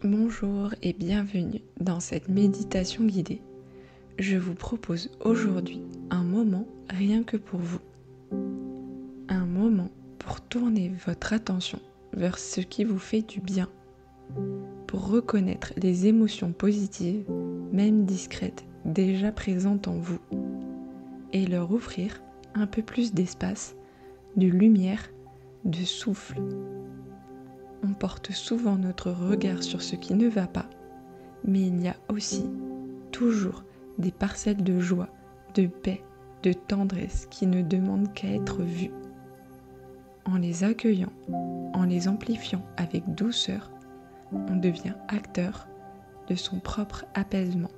Bonjour et bienvenue dans cette méditation guidée. Je vous propose aujourd'hui un moment rien que pour vous. Un moment pour tourner votre attention vers ce qui vous fait du bien, pour reconnaître les émotions positives, même discrètes, déjà présentes en vous, et leur offrir un peu plus d'espace, de lumière, de souffle. On porte souvent notre regard sur ce qui ne va pas, mais il y a aussi toujours des parcelles de joie, de paix, de tendresse qui ne demandent qu'à être vues. En les accueillant, en les amplifiant avec douceur, on devient acteur de son propre apaisement.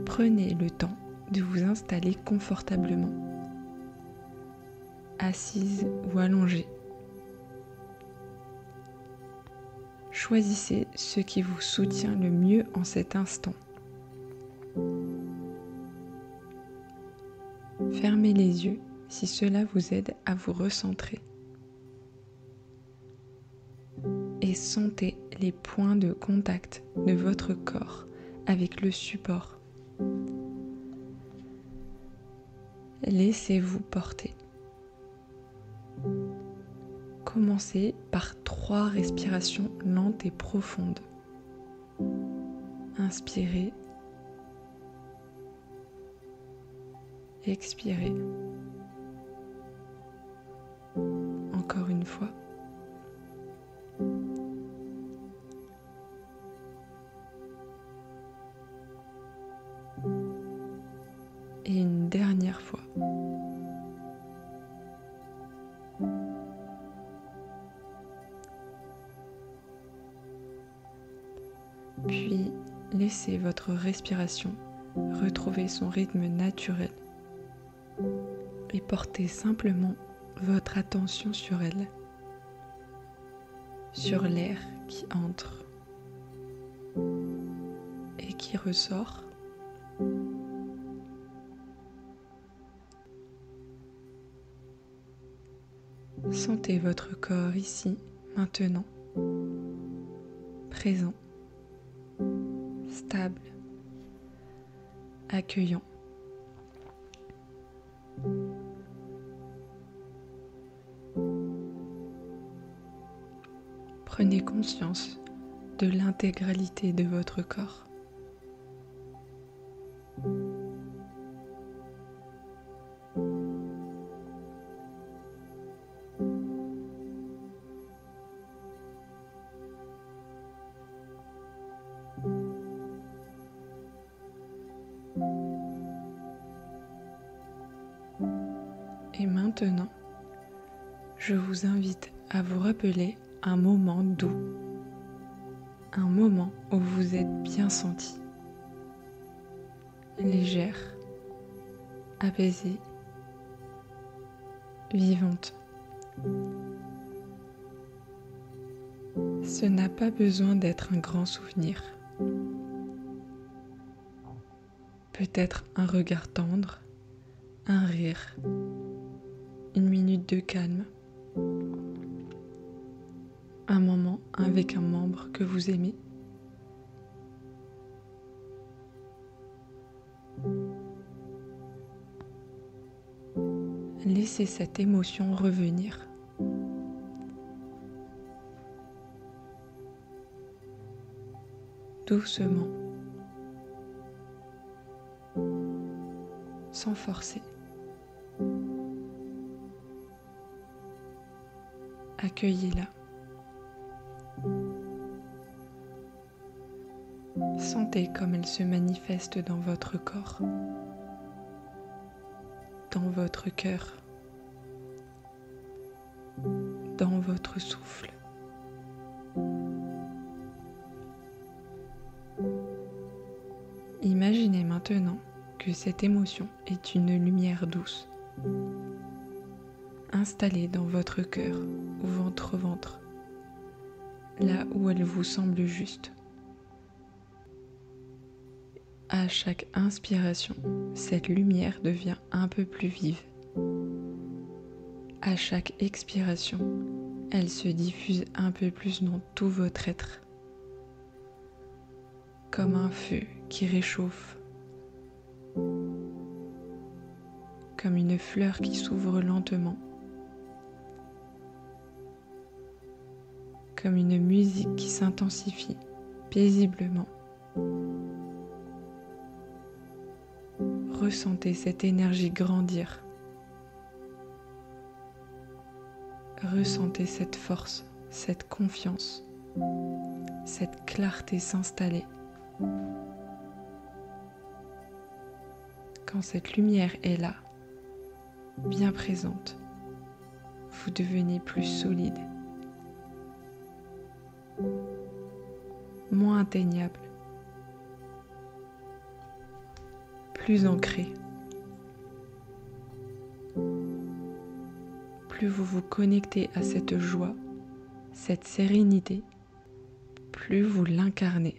Prenez le temps de vous installer confortablement, assise ou allongée. Choisissez ce qui vous soutient le mieux en cet instant. Fermez les yeux si cela vous aide à vous recentrer. Et sentez les points de contact de votre corps avec le support. Laissez-vous porter. Commencez par 3 respirations lentes et profondes. Inspirez. Expirez. Encore une fois. Et une dernière fois. Puis, laissez votre respiration retrouver son rythme naturel et portez simplement votre attention sur elle, sur l'air qui entre et qui ressort. Sentez votre corps ici, maintenant, présent, stable, accueillant. Prenez conscience de l'intégralité de votre corps. Et maintenant, je vous invite à vous rappeler un moment doux, un moment où vous êtes bien sentie, légère, apaisée, vivante. Ce n'a pas besoin d'être un grand souvenir. Peut-être un regard tendre, un rire, une minute de calme, un moment avec un membre que vous aimez. Laissez cette émotion revenir. Doucement, sans forcer. Accueillez-la. Sentez comme elle se manifeste dans votre corps, dans votre cœur, dans votre souffle. Imaginez maintenant que cette émotion est une lumière douce, installée dans votre cœur ou votre ventre, là où elle vous semble juste. À chaque inspiration, cette lumière devient un peu plus vive. À chaque expiration, Elle se diffuse un peu plus dans tout votre être, comme un feu qui réchauffe, comme une fleur qui s'ouvre lentement, comme une musique qui s'intensifie paisiblement. Ressentez cette énergie grandir. Ressentez cette force, cette confiance, cette clarté s'installer. Quand cette lumière est là, bien présente, vous devenez plus solide, moins atteignable, plus ancré. Plus vous vous connectez à cette joie, cette sérénité, plus vous l'incarnez.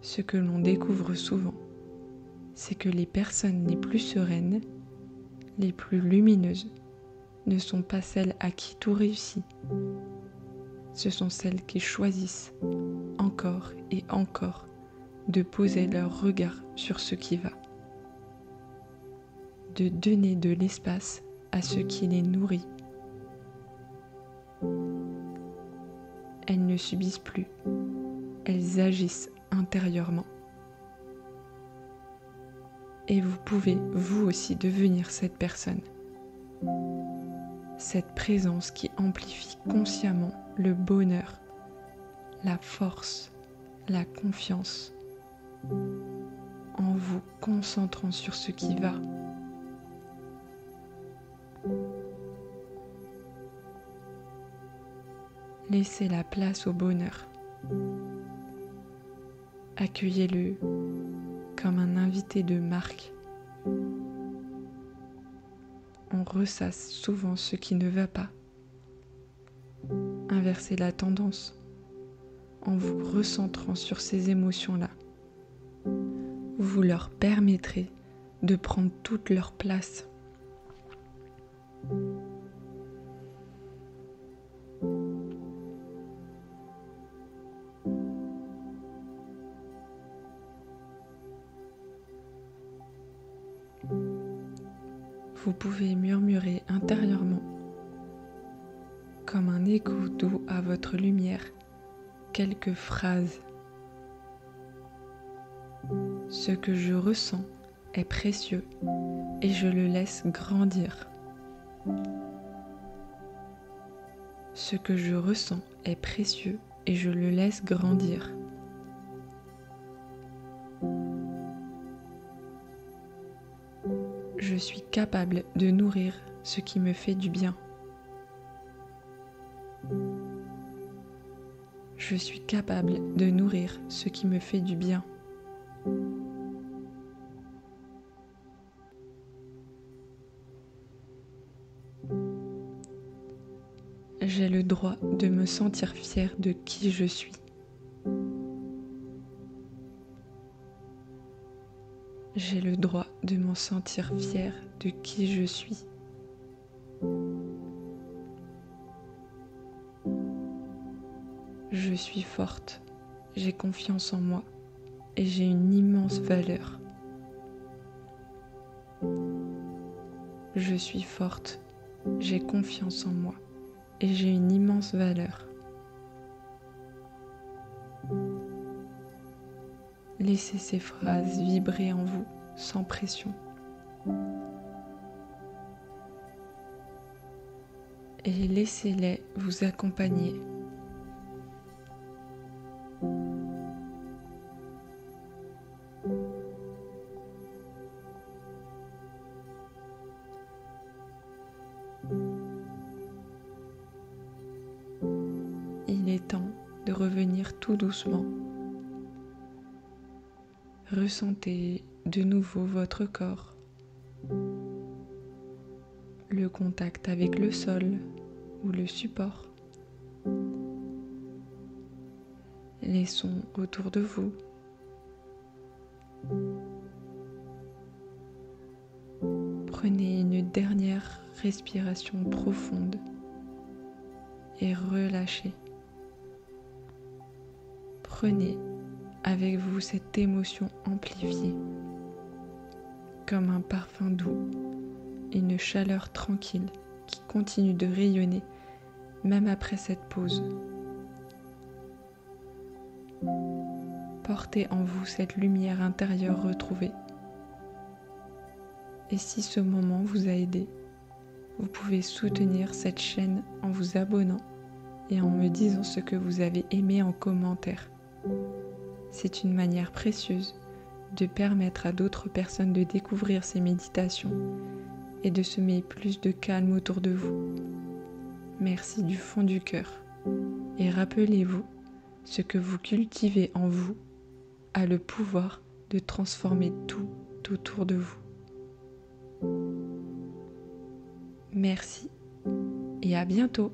Ce que l'on découvre souvent, c'est que les personnes les plus sereines, les plus lumineuses, ne sont pas celles à qui tout réussit. Ce sont celles qui choisissent encore et encore de poser leur regard sur ce qui va, de donner de l'espace à ce qui les nourrit. Elles ne subissent plus, elles agissent intérieurement. Et vous pouvez vous aussi devenir cette personne, cette présence qui amplifie consciemment le bonheur, la force, la confiance, en vous concentrant sur ce qui va. Laissez la place au bonheur. Accueillez-le comme un invité de marque. On ressasse souvent ce qui ne va pas. Inversez la tendance en vous recentrant sur ces émotions-là. Vous leur permettrez de prendre toute leur place. Vous pouvez murmurer intérieurement, comme un écho doux à votre lumière, quelques phrases. Ce que je ressens est précieux et je le laisse grandir. Ce que je ressens est précieux et je le laisse grandir. Je suis capable de nourrir ce qui me fait du bien. Je suis capable de nourrir ce qui me fait du bien. J'ai le droit de me sentir fière de qui je suis. J'ai le droit de m'en sentir fière de qui je suis. Je suis forte, j'ai confiance en moi et j'ai une immense valeur. Je suis forte, j'ai confiance en moi et j'ai une immense valeur. Laissez ces phrases vibrer en vous sans pression. Et laissez-les vous accompagner. Il est temps de revenir tout doucement. Ressentez de nouveau votre corps, le contact avec le sol ou le support, les sons autour de vous. Prenez une dernière respiration profonde et relâchez. Prenez avec vous cette émotion amplifiée, comme un parfum doux, une chaleur tranquille qui continue de rayonner même après cette pause. Portez en vous cette lumière intérieure retrouvée. Et si ce moment vous a aidé, vous pouvez soutenir cette chaîne en vous abonnant et en me disant ce que vous avez aimé en commentaire. C'est une manière précieuse de permettre à d'autres personnes de découvrir ces méditations et de semer plus de calme autour de vous. Merci du fond du cœur. Et rappelez-vous, ce que vous cultivez en vous a le pouvoir de transformer tout autour de vous. Merci et à bientôt.